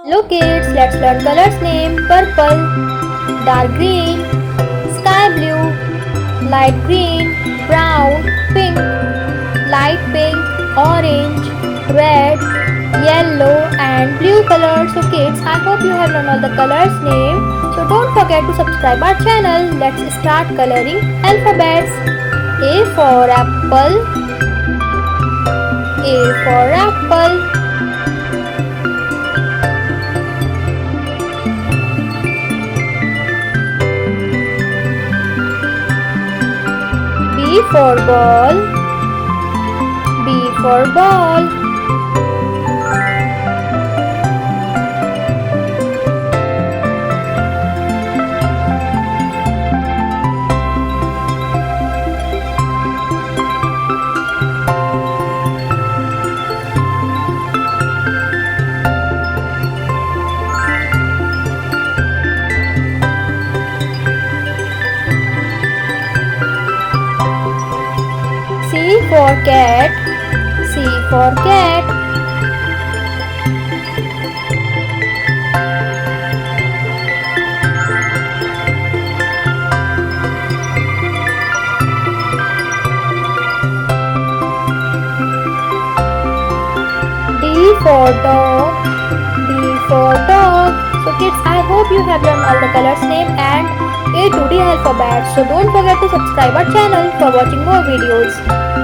Hello kids, let's learn colors name. Purple, dark green, sky blue, light green, brown, pink, light pink, orange, red, yellow and blue colors. So kids, I hope you have learned all the colors name. So don't forget to subscribe our channel. Let's start coloring alphabets. A for apple, A for apple. B for ball, B for ball. C for cat, C for cat. D for dog, D for dog. So kids, I hope you have learned all the colors name and A to D alphabet. So don't forget to subscribe our channel for watching more videos.